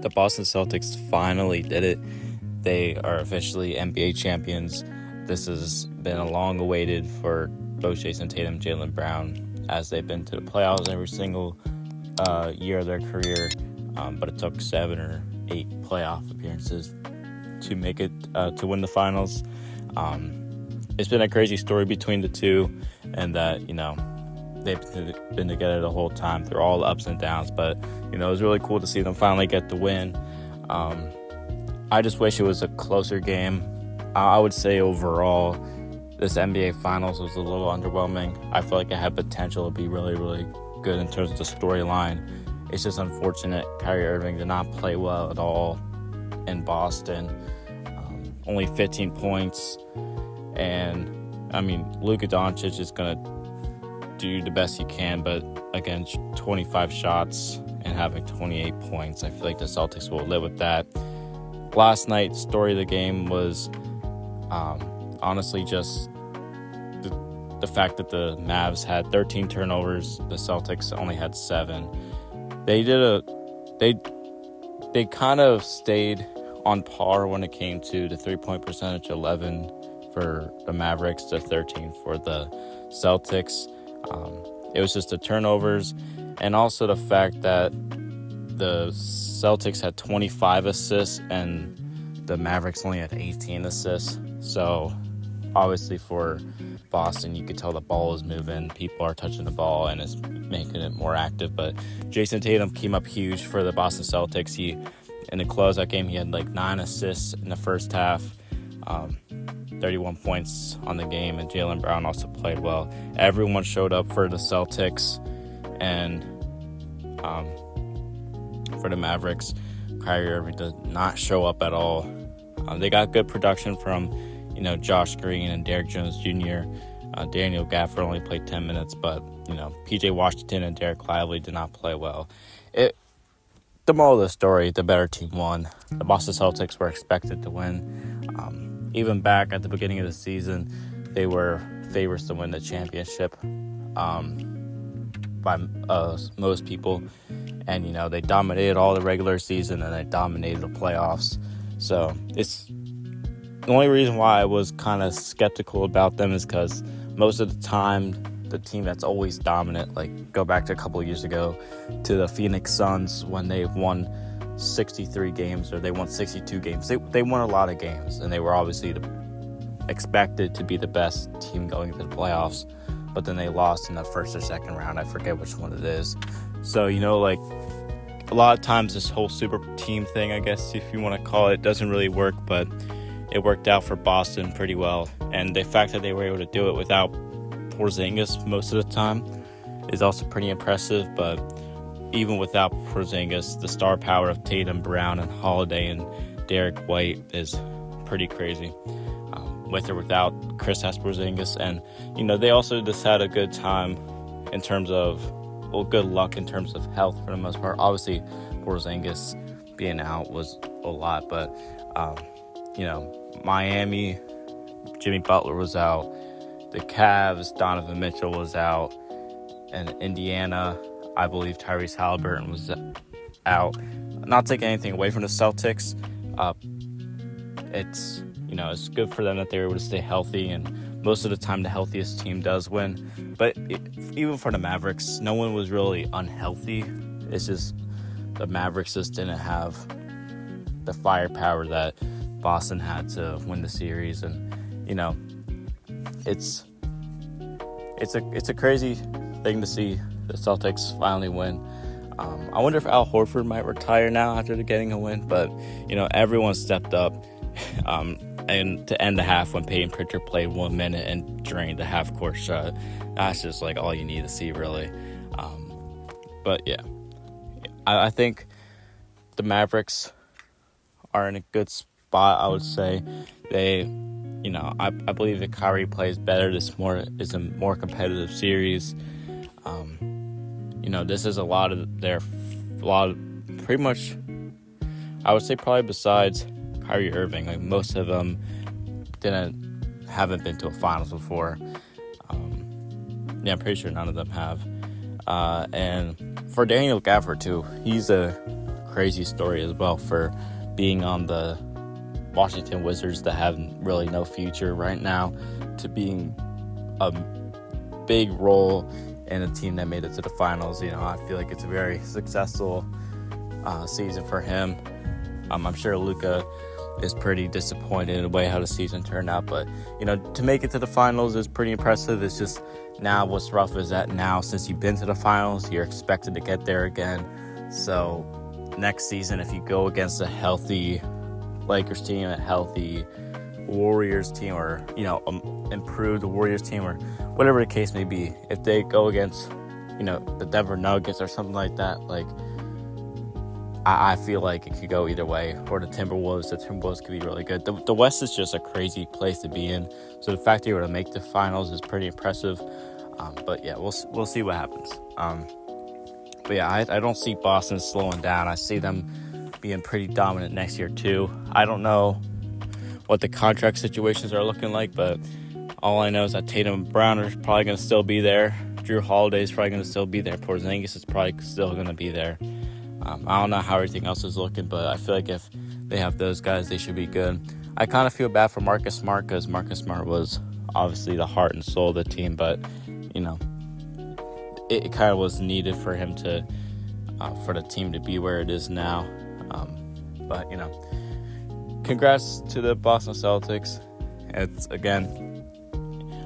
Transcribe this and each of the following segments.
the Boston Celtics finally did it. They are officially NBA champions. This has been a long awaited for both Jayson, Tatum, Jaylen Brown, as they've been to the playoffs every single year of their career. But it took 7 or 8 playoff appearances to make it to win the finals. It's been a crazy story between the two, and that, they've been together the whole time through all the ups and downs. But, it was really cool to see them finally get the win. I just wish it was a closer game. I would say overall, this NBA Finals was a little underwhelming. I feel like it had potential to be really, really good in terms of the storyline. It's just unfortunate Kyrie Irving did not play well at all in Boston. Only 15 points. And, Luka Doncic is going to do the best he can, but again, 25 shots and having 28 points. I feel like the Celtics will live with that. Last night's story of the game was honestly just the fact that the Mavs had 13 turnovers. The Celtics only had 7. They kind of stayed on par when it came to the 3-point percentage, 11 for the Mavericks to 13 for the Celtics. It was just the turnovers, and also the fact that the Celtics had 25 assists and the Mavericks only had 18 assists. So obviously for Boston, you could tell the ball is moving, people are touching the ball, and it's making it more active. But Jayson Tatum came up huge for the Boston Celtics. In the closeout game, he had 9 assists in the first half, 31 points on the game, and Jaylen Brown also played well. Everyone showed up for the Celtics, and for the Mavericks, Kyrie Irving did not show up at all. They got good production from, Josh Green and Derrick Jones Jr. Daniel Gafford only played 10 minutes, but, P.J. Washington and Derek Lively did not play well. The moral of the story, the better team won. The Boston Celtics were expected to win. Even back at the beginning of the season, they were favorites to win the championship by most people. And, they dominated all the regular season, and they dominated the playoffs. So it's the only reason why I was kind of skeptical about them is because most of the time, the team that's always dominant, go back to a couple of years ago to the Phoenix Suns when they won 63 games, or they won 62 games. They won a lot of games, and they were obviously expected to be the best team going into the playoffs, but then they lost in the first or second round. I forget which one it is. So, a lot of times this whole super team thing, I guess, if you want to call it, doesn't really work, but it worked out for Boston pretty well. And the fact that they were able to do it without Porzingis most of the time is also pretty impressive. But even without Porzingis, the star power of Tatum, Brown, and Holiday and Derek White is pretty crazy. With or without Kristaps Porzingis, and they also just had a good time in terms of good luck in terms of health for the most part. Obviously, Porzingis being out was a lot, but Miami, Jimmy Butler was out. The Cavs, Donovan Mitchell was out. And Indiana, I believe Tyrese Halliburton was out. Not taking anything away from the Celtics. It's good for them that they were able to stay healthy, and most of the time the healthiest team does win. But even for the Mavericks, no one was really unhealthy. It's just the Mavericks just didn't have the firepower that Boston had to win the series. And it's a crazy thing to see the Celtics finally win. I wonder if Al Horford might retire now after getting a win, but everyone stepped up. And to end the half when Peyton Pritchard played 1 minute and drained the half-court shot, that's just all you need to see, really. But yeah, I think the Mavericks are in a good spot. I would say they, I believe that Kyrie plays better. This is a more competitive series. This is pretty much, I would say probably besides Kyrie Irving, most of them haven't been to a finals before. I'm pretty sure none of them have. And for Daniel Gafford too, he's a crazy story as well for being on the Washington Wizards that have really no future right now to being a big role in a team that made it to the finals. I feel like it's a very successful season for him. I'm sure Luka is pretty disappointed in the way how the season turned out, but to make it to the finals is pretty impressive. It's just now what's rough is that now since you've been to the finals, you're expected to get there again. So next season, if you go against a healthy Lakers team, a healthy Warriors team, or improved Warriors team, or whatever the case may be, if they go against the Denver Nuggets or something like that, like I feel like it could go either way. Or the Timberwolves could be really good. The West is just a crazy place to be in. So the fact that you're able to make the finals is pretty impressive. But yeah, we'll see what happens. But yeah, I don't see Boston slowing down. I see them being pretty dominant next year too. I don't know what the contract situations are looking like, but all I know is that Tatum and Brown are probably going to still be there. Drew Holiday is probably going to still be there. Porzingis is probably still going to be there. I don't know how everything else is looking, but I feel like if they have those guys, they should be good. I kind of feel bad for Marcus Smart because Marcus Smart was obviously the heart and soul of the team, but it kind of was needed for him to, for the team to be where it is now. But congrats to the Boston Celtics. It's again,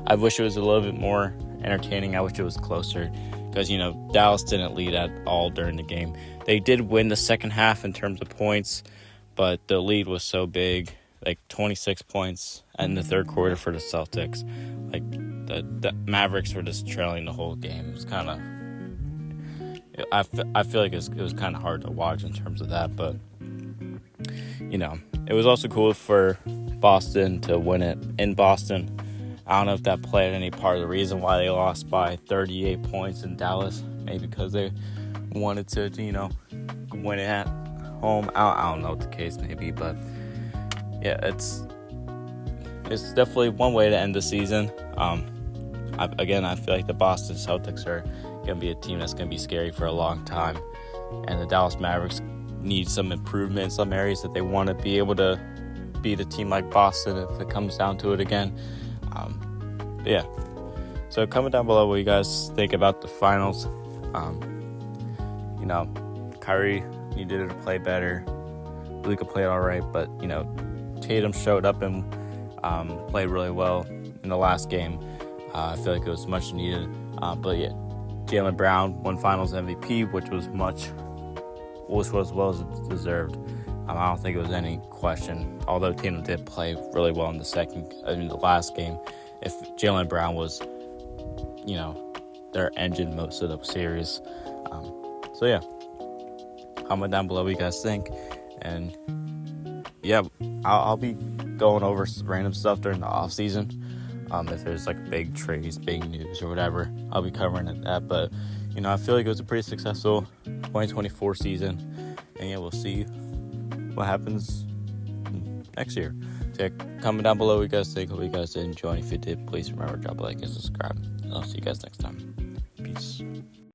I wish it was a little bit more entertaining. I wish it was closer. Because, Dallas didn't lead at all during the game. They did win the second half in terms of points, but the lead was so big, like 26 points in the third quarter for the Celtics. Like, the Mavericks were just trailing the whole game. It was kind of... I feel like it was kind of hard to watch in terms of that, but, it was also cool for Boston to win it in Boston. I don't know if that played any part of the reason why they lost by 38 points in Dallas. Maybe because they wanted to, win it at home. I don't know what the case may be, but yeah, it's definitely one way to end the season. I feel like the Boston Celtics are going to be a team that's going to be scary for a long time, and the Dallas Mavericks need some improvement in some areas that they want to be able to beat a team like Boston if it comes down to it again. Yeah, so comment down below what you guys think about the finals. Kyrie needed to play better. Luka played all right, but Tatum showed up and played really well in the last game. I feel like it was much needed. But yeah, Jaylen Brown won Finals MVP, which was well deserved. I don't think it was any question. Although Tatum did play really well in the last game. If Jaylen Brown was, their engine most of the series. So yeah, comment down below what you guys think. And yeah, I'll be going over random stuff during the off season. If there's like big trades, big news or whatever, I'll be covering that. But I feel like it was a pretty successful 2024 season. And yeah, we'll see what happens next year. So yeah, comment down below what you guys think. Hope you guys did enjoy. If you did, please remember to drop a like and subscribe. I'll see you guys next time.